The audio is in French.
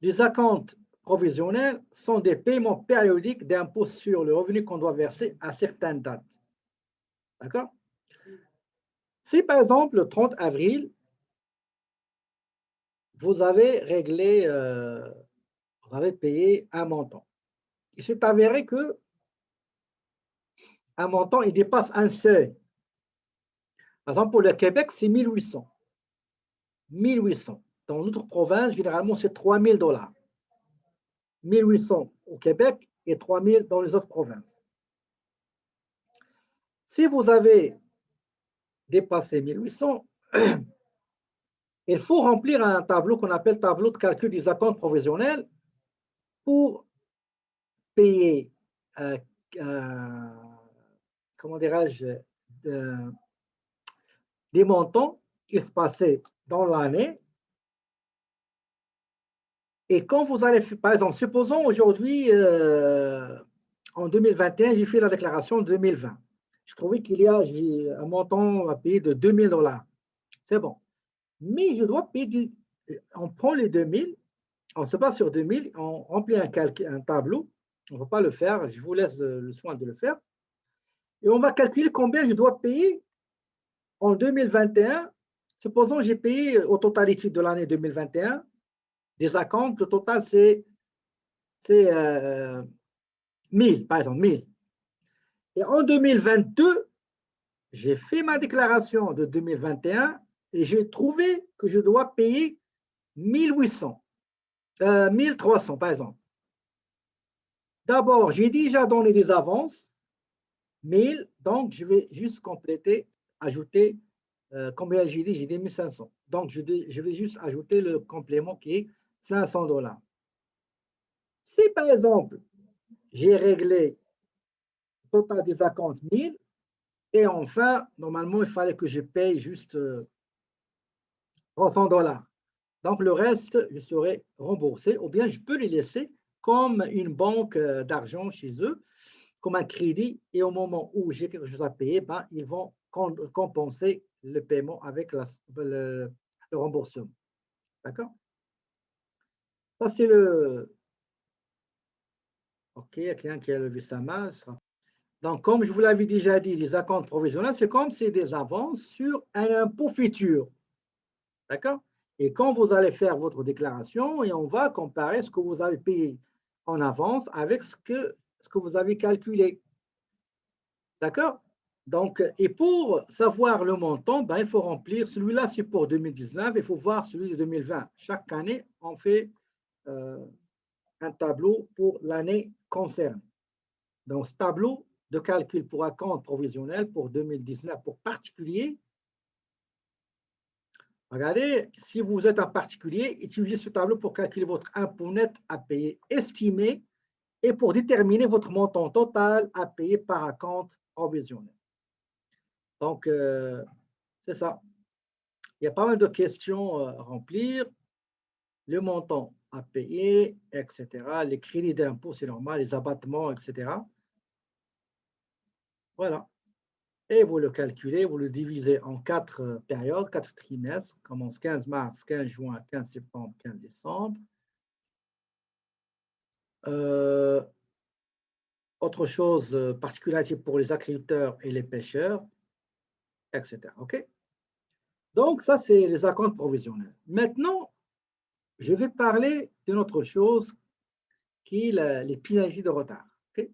Les acomptes provisionnels sont des paiements périodiques d'impôt sur le revenu qu'on doit verser à certaines dates. D'accord? Si par exemple, le 30 avril, vous avez réglé, vous avez payé un montant. Il s'est avéré que un montant, il dépasse un seuil. Par exemple, pour le Québec, c'est 1800. 1800. Dans notre province, généralement, c'est 3000 $. 1800 au Québec et 3000 dans les autres provinces. Si vous avez dépassé 1800, il faut remplir un tableau qu'on appelle tableau de calcul des acomptes provisionnels pour payer, euh, euh, comment dirais-je, des montants qui se passaient dans l'année. Et quand vous allez, par exemple, supposons aujourd'hui, en 2021, j'ai fait la déclaration de 2020. Je trouvais qu'il y a un montant à payer de 2000 $. C'est bon. Mais je dois payer, on prend les 2000, on se base sur 2000, on remplit un tableau. On ne va pas le faire, je vous laisse le soin de le faire. Et on va calculer combien je dois payer en 2021. Supposons que j'ai payé au totalité de l'année 2021 des acomptes, le total c'est 1000, par exemple, 1000. Et en 2022, j'ai fait ma déclaration de 2021 et j'ai trouvé que je dois payer 1800, 1300, par exemple. D'abord, j'ai déjà donné des avances, 1000, donc je vais juste compléter, ajouter, combien j'ai dit? J'ai dit 1500. Donc, je vais juste ajouter le complément qui est 500 $. Si, par exemple, j'ai réglé le total des acomptes 1000, et enfin, normalement, il fallait que je paye juste 300 $. Donc, le reste, je serai remboursé, ou bien je peux les laisser comme une banque d'argent chez eux, comme un crédit, et au moment où j'ai quelque chose à payer, ben, ils vont compenser le paiement avec le remboursement. D'accord? Ça, c'est le... OK, il y a quelqu'un qui a levé sa main. Donc, comme je vous l'avais déjà dit, les acomptes provisionnels, c'est comme c'est des avances sur un impôt futur. D'accord? Et quand vous allez faire votre déclaration, et on va comparer ce que vous avez payé en avance avec ce que vous avez calculé. D'accord? Donc, et pour savoir le montant, ben, il faut remplir, celui-là c'est pour 2019, il faut voir celui de 2020. Chaque année, on fait un tableau pour l'année concernée. Donc, ce tableau de calcul pour acompte provisionnel pour 2019 pour particulier, regardez, si vous êtes un particulier, utilisez ce tableau pour calculer votre impôt net à payer estimé et pour déterminer votre montant total à payer par acompte provisionnel. Donc, c'est ça. Il y a pas mal de questions à remplir. Le montant à payer, etc. Les crédits d'impôt, c'est normal, les abattements, etc. Voilà. Et vous le calculez, vous le divisez en 4 périodes, 4 trimestres, commence 15 mars, 15 juin, 15 septembre, 15 décembre. Autre chose, particularité pour les agriculteurs et les pêcheurs, etc. OK? Donc, ça, c'est les acomptes provisionnels. Maintenant, je vais parler d'une autre chose qui est les pénalités de retard. Okay?